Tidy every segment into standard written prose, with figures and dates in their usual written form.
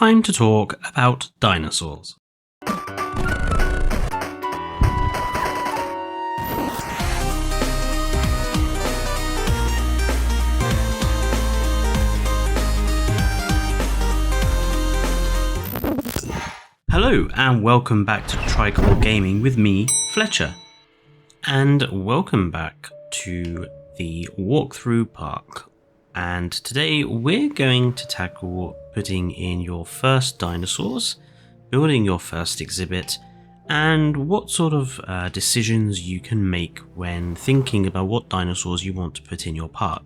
time to talk about dinosaurs. Hello and welcome back to Tricolor Gaming with me, Fletcher. And welcome back to the walkthrough park. And today we're going to tackle putting in your first dinosaurs, building your first exhibit, and what sort of decisions you can make when thinking about what dinosaurs you want to put in your park.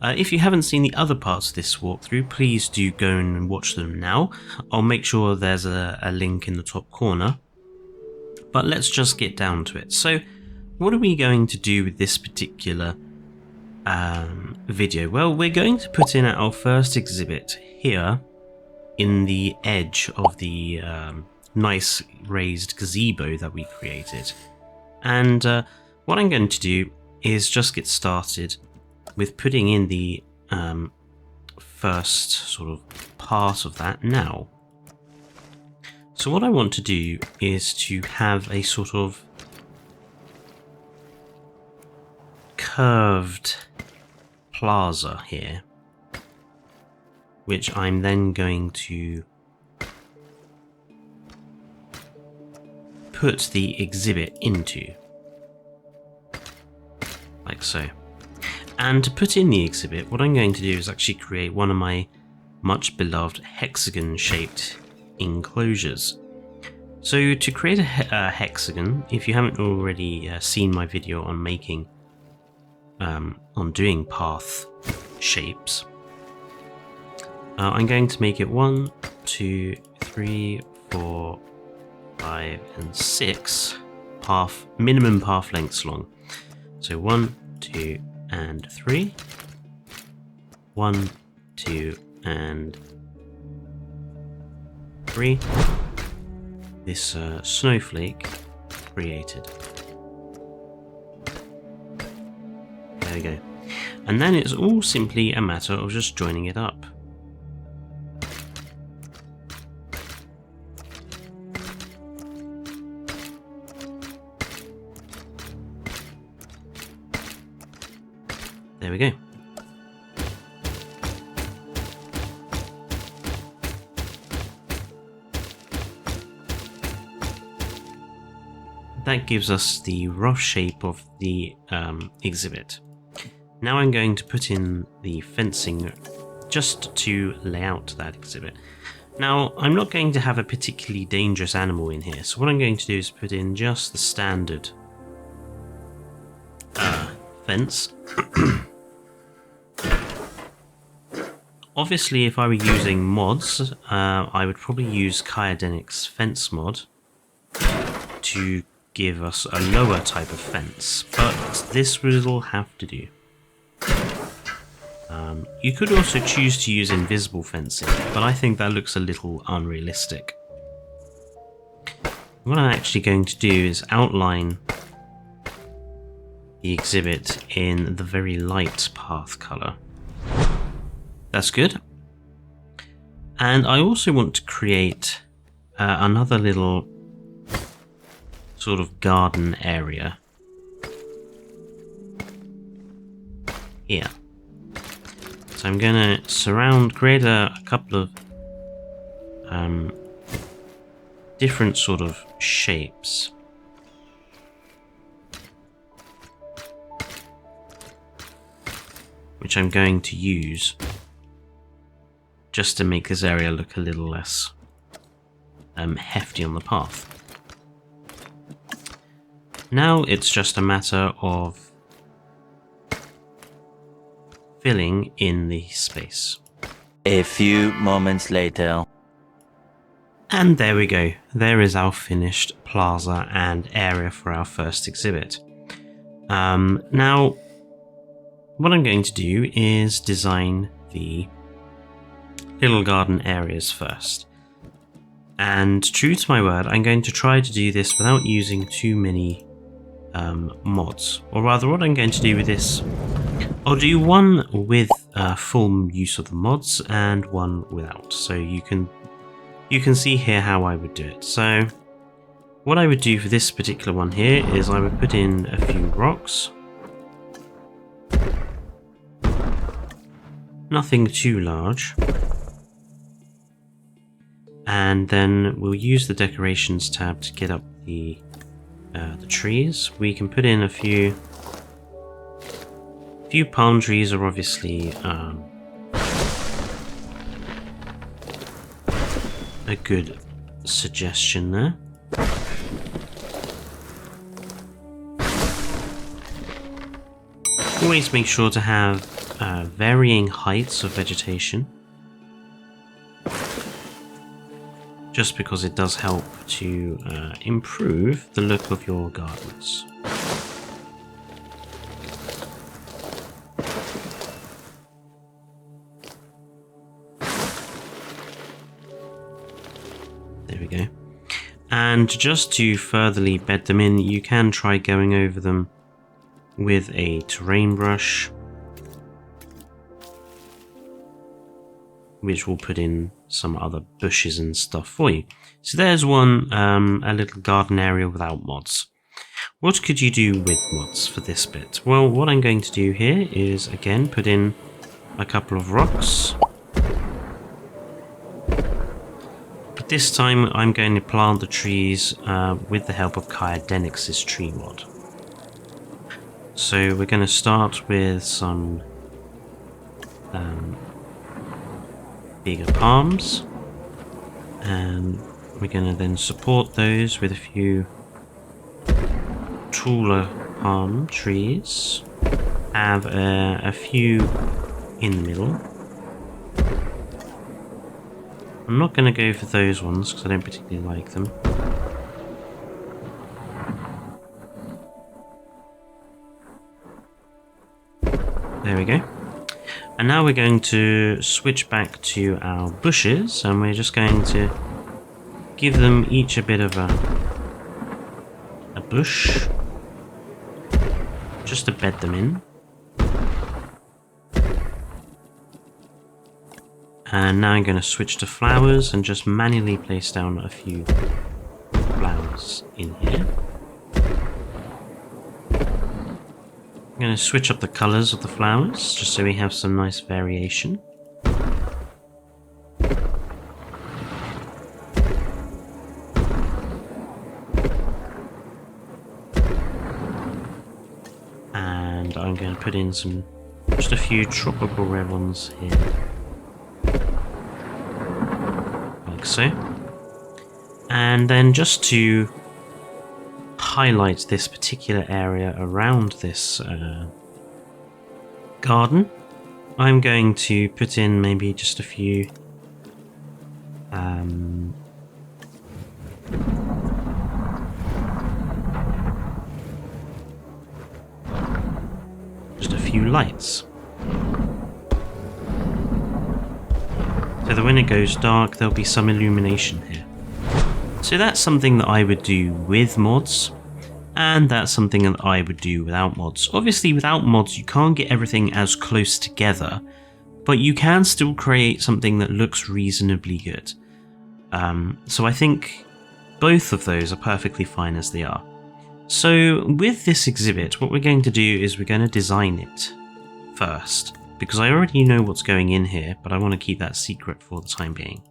If you haven't seen the other parts of this walkthrough, please do go and watch them now. I'll make sure there's a link in the top corner. But let's just get down to it. So, what are we going to do with this particular video? Well, we're going to put in our first exhibit here in the edge of the nice raised gazebo that we created. And what I'm going to do is just get started with putting in the first sort of part of that now. So what I want to do is to have a sort of curved plaza here, which I'm then going to put the exhibit into, like so. And to put in the exhibit, what I'm going to do is actually create one of my much beloved hexagon-shaped enclosures. So to create a hexagon, if you haven't already seen my video on making, on doing path shapes, I'm going to make it 1, 2, 3, 4, 5, and 6 minimum path lengths long. So 1, 2, and 3, 1, 2, and 3. This snowflake created. There we go. And then it's all simply a matter of just joining it up. There we go. That gives us the rough shape of the exhibit. Now I'm going to put in the fencing just to lay out that exhibit. Now I'm not going to have a particularly dangerous animal in here, so what I'm going to do is put in just the standard fence. Obviously, if I were using mods, I would probably use Kyodenic's fence mod to give us a lower type of fence, but this will have to do. You could also choose to use invisible fencing, but I think that looks a little unrealistic. What I'm actually going to do is outline the exhibit in the very light path color. That's good. And I also want to create another little sort of garden area here. So I'm going to create a couple of different sort of shapes. Which I'm going to use just to make this area look a little less hefty on the path. Now it's just a matter of filling in the space. A few moments later. And there we go. There is our finished plaza and area for our first exhibit. Now, what I'm going to do is design the little garden areas first. And true to my word, I'm going to try to do this without using too many mods. Or rather, what I'm going to do with this, I'll do one with full use of the mods and one without. So you can you can see here how I would do it. So what I would do for this particular one here is I would put in a few rocks. Nothing too large. And then we'll use the decorations tab to get up the trees. We can put in a few palm trees are obviously a good suggestion there. Always make sure to have varying heights of vegetation, just because it does help to improve the look of your gardens. There we go. And just to furtherly bed them in, you can try going over them with a terrain brush, which will put in some other bushes and stuff for you. So there's one, a little garden area without mods. What could you do with mods for this bit? Well, what I'm going to do here is, again, put in a couple of rocks. But this time I'm going to plant the trees with the help of Kaidenix's tree mod. So we're going to start with some bigger palms, and we're going to then support those with a few taller palm trees. Have a few in the middle. I'm not going to go for those ones because I don't particularly like them. There we go. And now we're going to switch back to our bushes, and we're just going to give them each a bit of a bush, just to bed them in. And now I'm going to switch to flowers and just manually place down a few flowers in here. I'm going to switch up the colours of the flowers, just so we have some nice variation. And I'm going to put in just a few tropical red ones here. Like so. And then just to highlight this particular area around this garden, I'm going to put in maybe just a few lights, so that when it goes dark there'll be some illumination here. So that's something that I would do with mods, and that's something that I would do without mods. Obviously without mods you can't get everything as close together, but you can still create something that looks reasonably good. So I think both of those are perfectly fine as they are. So with this exhibit, what we're going to do is we're going to design it first, because I already know what's going in here, but I want to keep that secret for the time being.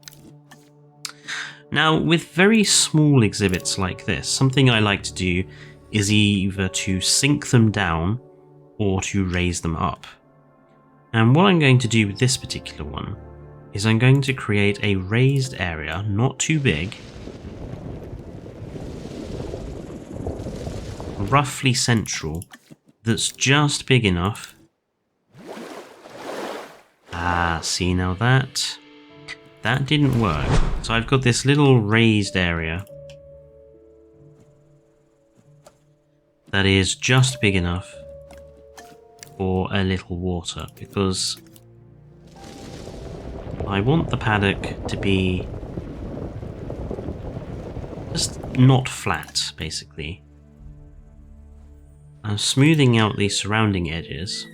Now, with very small exhibits like this, something I like to do is either to sink them down or to raise them up. And what I'm going to do with this particular one is I'm going to create a raised area, not too big, roughly central, that's just big enough. See, now that didn't work. So I've got this little raised area that is just big enough for a little water, because I want the paddock to be just not flat, basically. I'm smoothing out the surrounding edges.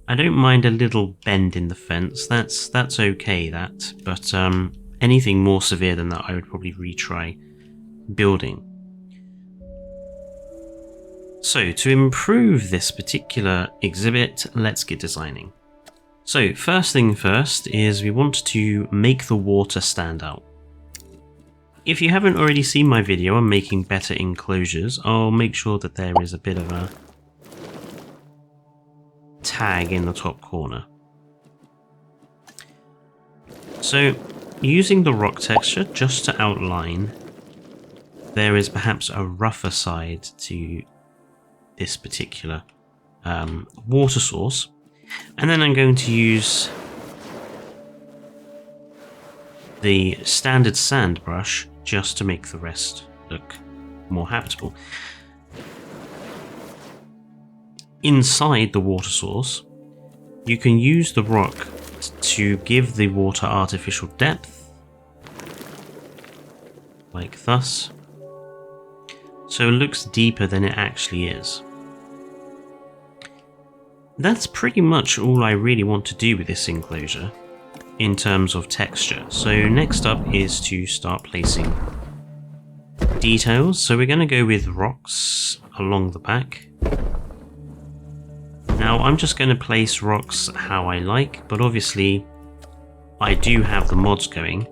I don't mind a little bend in the fence, that's okay, but anything more severe than that, I would probably retry building. So to improve this particular exhibit, let's get designing. So first thing first is we want to make the water stand out. If you haven't already seen my video on making better enclosures, I'll make sure that there is a bit of a tag in the top corner. So using the rock texture just to outline, there is perhaps a rougher side to this particular water source. And then I'm going to use the standard sand brush just to make the rest look more habitable. Inside the water source, you can use the rock to give the water artificial depth, like thus, so it looks deeper than it actually is. That's pretty much all I really want to do with this enclosure in terms of texture. So next up is to start placing details. So we're going to go with rocks along the back. Now I'm just going to place rocks how I like, but obviously I do have the mods going.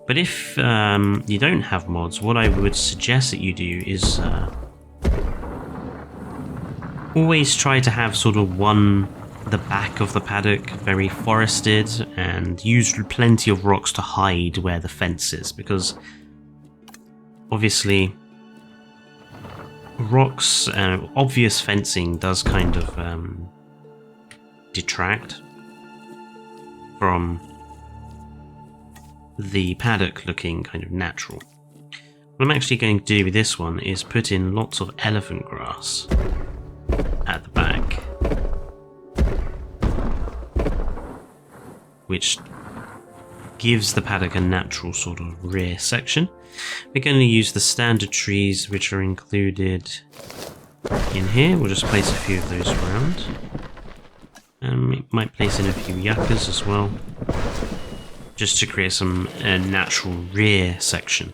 But if you don't have mods, what I would suggest that you do is always try to have sort of the back of the paddock very forested, and use plenty of rocks to hide where the fence is, because obviously rocks, obvious fencing does kind of detract from the paddock looking kind of natural. What I'm actually going to do with this one is put in lots of elephant grass at the back, which gives the paddock a natural sort of rear section. We're going to use the standard trees which are included in here. We'll just place a few of those around, and we might place in a few yuccas as well, just to create some natural rear section.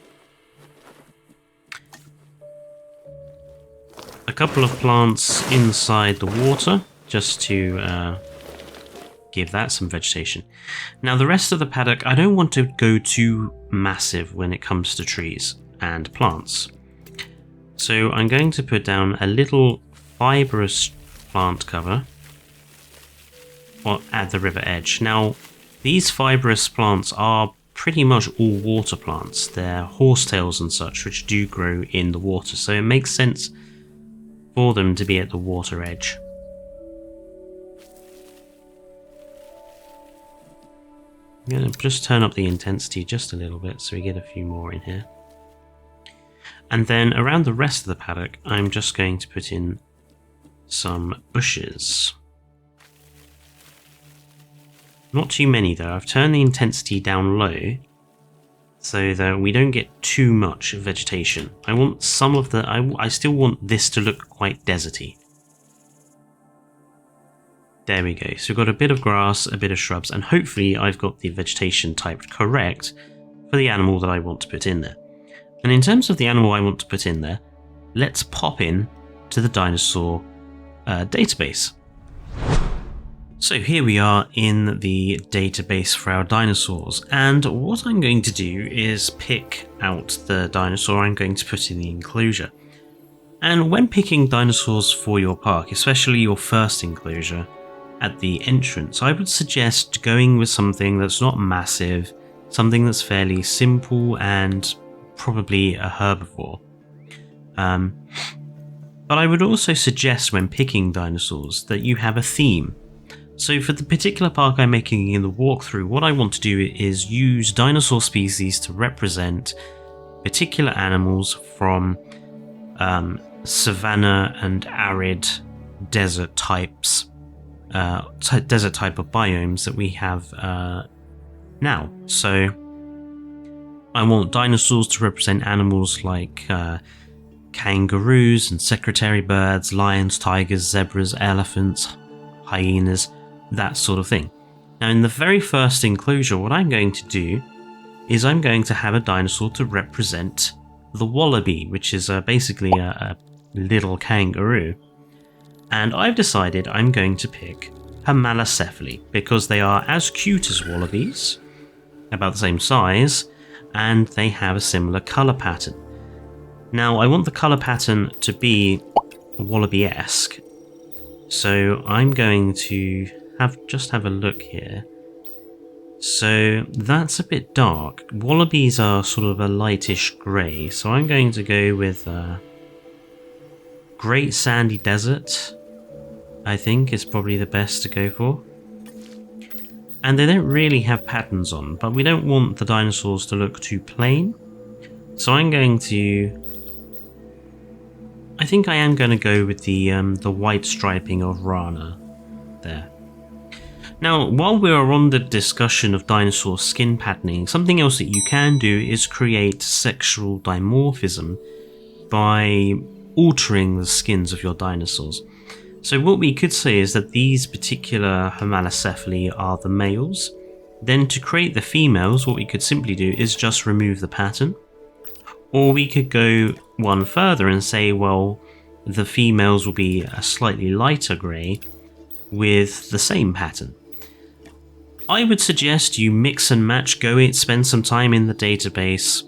A couple of plants inside the water just to give that some vegetation. Now the rest of the paddock, I don't want to go too massive when it comes to trees and plants. So I'm going to put down a little fibrous plant cover at the river edge. Now these fibrous plants are pretty much all water plants. They're horsetails and such, which do grow in the water, so it makes sense for them to be at the water edge. I'm going to just turn up the intensity just a little bit so we get a few more in here. And then around the rest of the paddock, I'm just going to put in some bushes. Not too many though. I've turned the intensity down low so that we don't get too much vegetation. I want some of the... I still want this to look quite deserty. There we go. So we've got a bit of grass, a bit of shrubs, and hopefully I've got the vegetation typed correct for the animal that I want to put in there. And in terms of the animal I want to put in there, let's pop in to the dinosaur database. So here we are in the database for our dinosaurs, and what I'm going to do is pick out the dinosaur I'm going to put in the enclosure. And when picking dinosaurs for your park, especially your first enclosure at the entrance, I would suggest going with something that's not massive, something that's fairly simple and probably a herbivore. But I would also suggest when picking dinosaurs that you have a theme. So for the particular park I'm making in the walkthrough, what I want to do is use dinosaur species to represent particular animals from savanna and arid desert types, desert type of biomes that we have now. So I want dinosaurs to represent animals like kangaroos and secretary birds, lions, tigers, zebras, elephants, hyenas, that sort of thing. Now in the very first enclosure, what I'm going to do is I'm going to have a dinosaur to represent the wallaby, which is basically a little kangaroo. And I've decided I'm going to pick Homalocephali because they are as cute as wallabies, about the same size, and they have a similar colour pattern. Now, I want the colour pattern to be wallaby-esque, so I'm going to just have a look here. So that's a bit dark. Wallabies are sort of a lightish grey, so I'm going to go with Great Sandy Desert, I think is probably the best to go for. And they don't really have patterns on, but we don't want the dinosaurs to look too plain. So I'm going to... I think I am going to go with the white striping of Rana there. Now, while we are on the discussion of dinosaur skin patterning, something else that you can do is create sexual dimorphism by altering the skins of your dinosaurs. So what we could say is that these particular Homalocephali are the males. Then to create the females, what we could simply do is just remove the pattern. Or we could go one further and say, well, the females will be a slightly lighter grey with the same pattern. I would suggest you mix and match, spend some time in the database,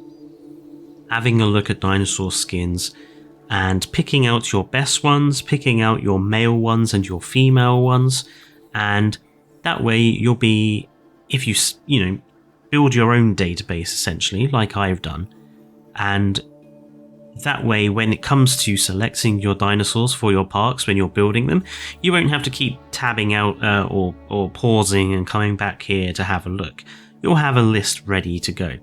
having a look at dinosaur skins, and picking out your best ones, picking out your male ones and your female ones, and that way you'll be, if you build your own database essentially, like I've done, and that way when it comes to selecting your dinosaurs for your parks when you're building them, you won't have to keep tabbing out or pausing and coming back here to have a look. You'll have a list ready to go.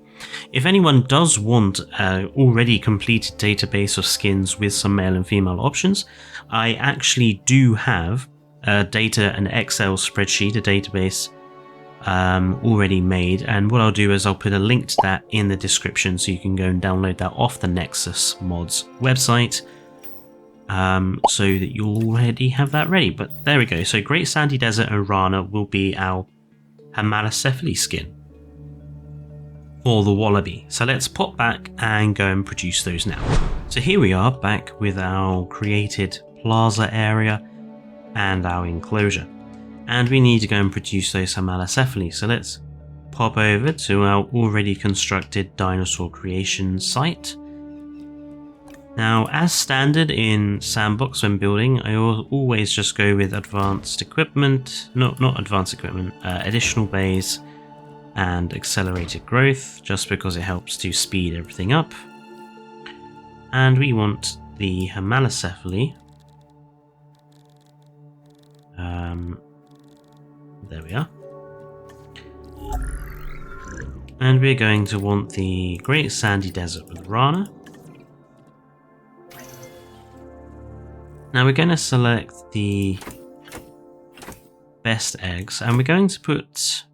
If anyone does want an already completed database of skins with some male and female options, I actually do have an Excel spreadsheet, a database already made, and what I'll do is I'll put a link to that in the description so you can go and download that off the Nexus Mods website, so that you'll already have that ready. But there we go. So Great Sandy Desert and Rana will be our Homalocephali skin for the wallaby. So let's pop back and go and produce those now. So here we are back with our created plaza area and our enclosure. And we need to go and produce those Homalocephali. So let's pop over to our already constructed Dinosaur Creation site. Now, as standard in Sandbox when building, I always just go with advanced equipment, not advanced equipment, additional bays and accelerated growth, just because it helps to speed everything up. And we want the Homalocephali. There we are. And we're going to want the Great Sandy Desert with Rana. Now we're going to select the best eggs, and we're going to put...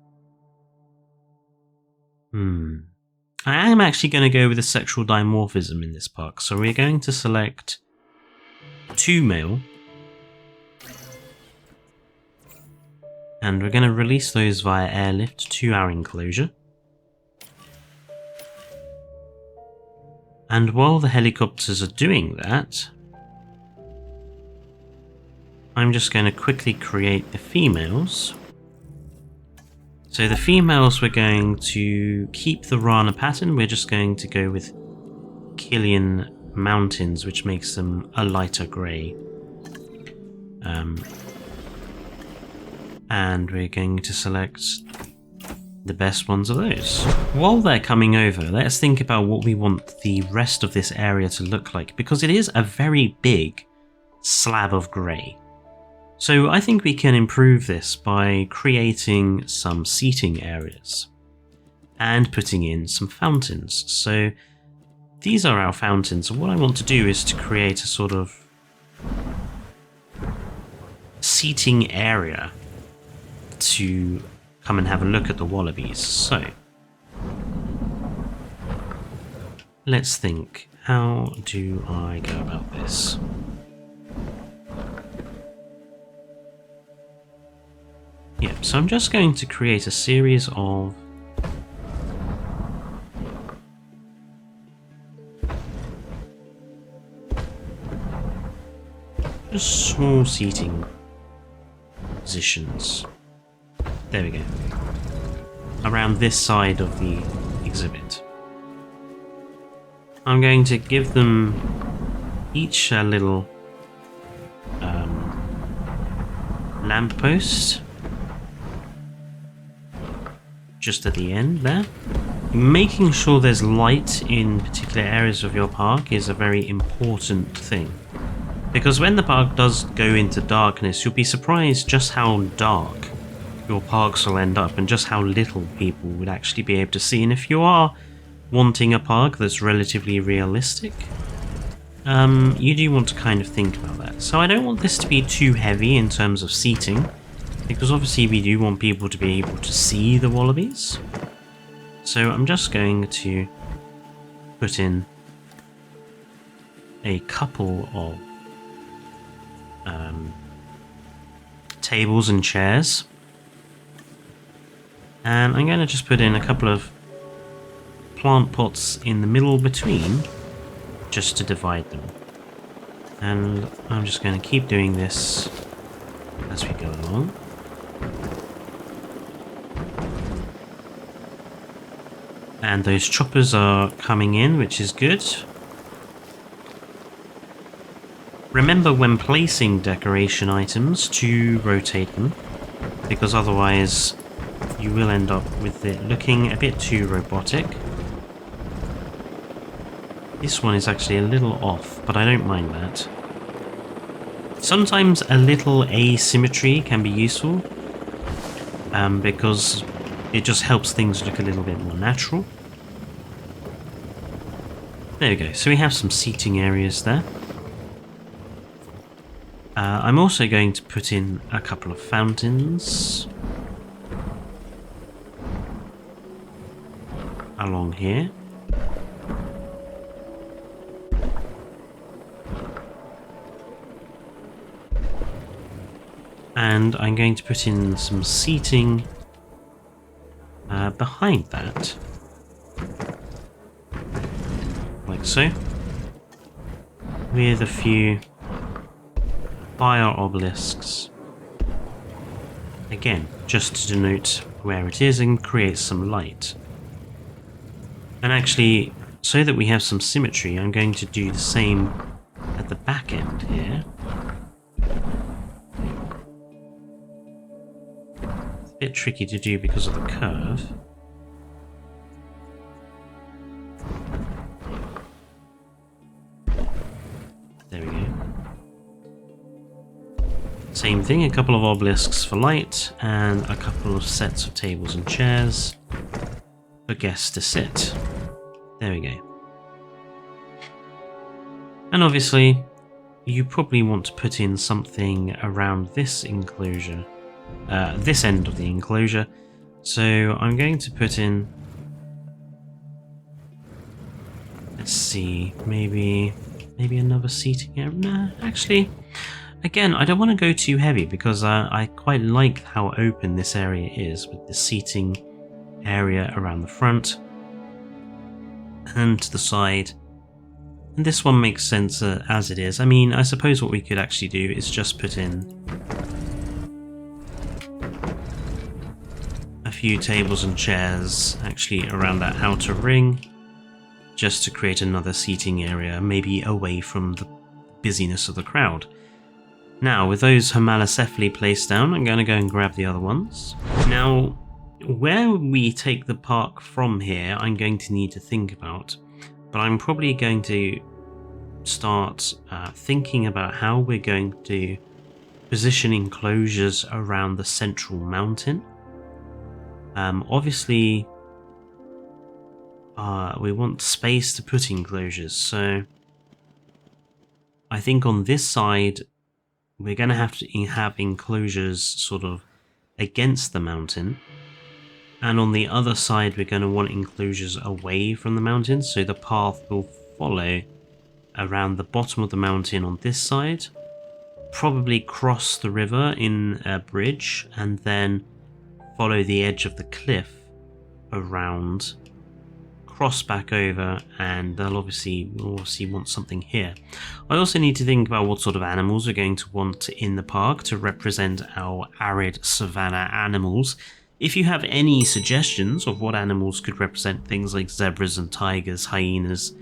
I am actually going to go with a sexual dimorphism in this park, so we're going to select 2 male. And we're going to release those via airlift to our enclosure. And while the helicopters are doing that, I'm just going to quickly create the females. So the females, we're going to keep the Rana pattern. We're just going to go with Killian Mountains, which makes them a lighter grey. And we're going to select the best ones of those. While they're coming over, let's think about what we want the rest of this area to look like, because it is a very big slab of grey. So I think we can improve this by creating some seating areas and putting in some fountains. So these are our fountains, and what I want to do is to create a sort of seating area to come and have a look at the wallabies. So let's think, how do I go about this? Yep, so I'm just going to create a series of just small seating positions. There we go. Around this side of the exhibit. I'm going to give them each a little lamppost just at the end there. Making sure there's light in particular areas of your park is a very important thing, because when the park does go into darkness, you'll be surprised just how dark your parks will end up and just how little people would actually be able to see. And if you are wanting a park that's relatively realistic, you do want to kind of think about that. So I don't want this to be too heavy in terms of seating, because obviously we do want people to be able to see the wallabies. So I'm just going to put in a couple of tables and chairs, and I'm going to just put in a couple of plant pots in the middle between, just to divide them. And I'm just going to keep doing this as we go along. And those choppers are coming in, which is good. Remember when placing decoration items to rotate them, because otherwise you will end up with it looking a bit too robotic. This one is actually a little off, but I don't mind that. Sometimes a little asymmetry can be useful, because it just helps things look a little bit more natural. There we go, so we have some seating areas there. I'm also going to put in a couple of fountains along here. And I'm going to put in some seating behind that, like so, with a few fire obelisks, again just to denote where it is and create some light. And actually, so that we have some symmetry, I'm going to do the same at the back end here. It's a bit tricky to do because of the curve. There we go. Same thing, a couple of obelisks for light and a couple of sets of tables and chairs for guests to sit. There we go. And obviously, you probably want to put in something around this enclosure, this end of the enclosure. So I'm going to put in, let's see, maybe another seating area. Nah, actually, again, I don't want to go too heavy because I quite like how open this area is with the seating area around the front and to the side. And this one makes sense as it is. I mean, I suppose what we could actually do is just put in a few tables and chairs actually around that outer ring, just to create another seating area, maybe away from the busyness of the crowd. Now, with those homalocephali placed down, I'm going to go and grab the other ones. Now, where we take the park from here, I'm going to need to think about, but I'm probably going to start thinking about how we're going to position enclosures around the central mountain. Obviously, we want space to put enclosures, so I think on this side we're going to have enclosures sort of against the mountain, and on the other side we're going to want enclosures away from the mountain, so the path will follow around the bottom of the mountain on this side, probably cross the river in a bridge, and then follow the edge of the cliff around, cross back over, and we'll obviously want something here. I also need to think about what sort of animals we're going to want in the park to represent our arid savanna animals. If you have any suggestions of what animals could represent things like zebras and tigers, hyenas,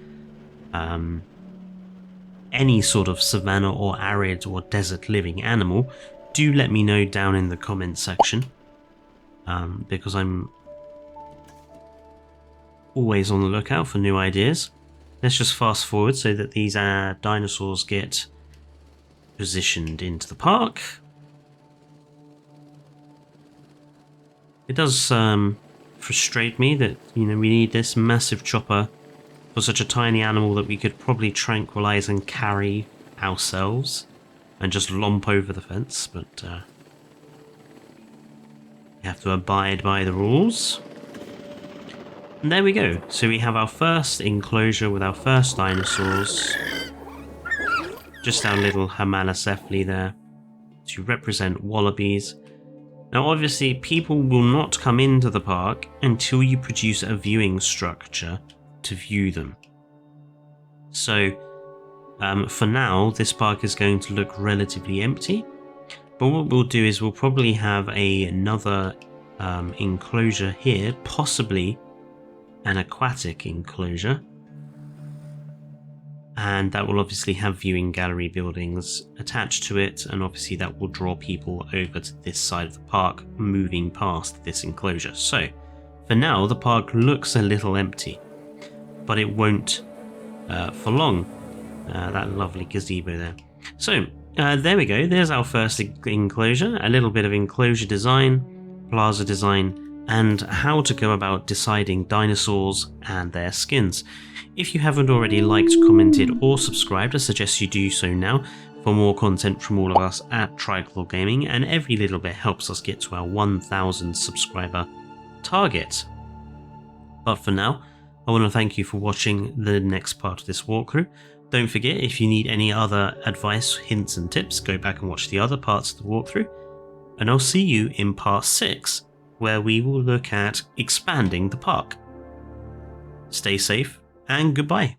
any sort of savanna or arid or desert living animal, do let me know down in the comments section, because I'm always on the lookout for new ideas. Let's just fast forward so that these dinosaurs get positioned into the park. It does frustrate me that, we need this massive chopper for such a tiny animal that we could probably tranquilize and carry ourselves and just lomp over the fence, but you have to abide by the rules. And there we go. So we have our first enclosure with our first dinosaurs. Just our little Hamalacephali there to represent wallabies. Now obviously people will not come into the park until you produce a viewing structure to view them. So for now this park is going to look relatively empty, but what we'll do is we'll probably have another enclosure here, possibly an aquatic enclosure, and that will obviously have viewing gallery buildings attached to it, and obviously that will draw people over to this side of the park moving past this enclosure. So for now the park looks a little empty, but it won't for long. That lovely gazebo there. So there we go, there's our first enclosure, a little bit of enclosure design, plaza design, and how to go about deciding dinosaurs and their skins. If you haven't already liked, commented or subscribed, I suggest you do so now for more content from all of us at Triclaw Gaming, and every little bit helps us get to our 1,000 subscriber target. But for now, I want to thank you for watching the next part of this walkthrough. Don't forget, if you need any other advice, hints and tips, go back and watch the other parts of the walkthrough, and I'll see you in part 6, where we will look at expanding the park. Stay safe and goodbye.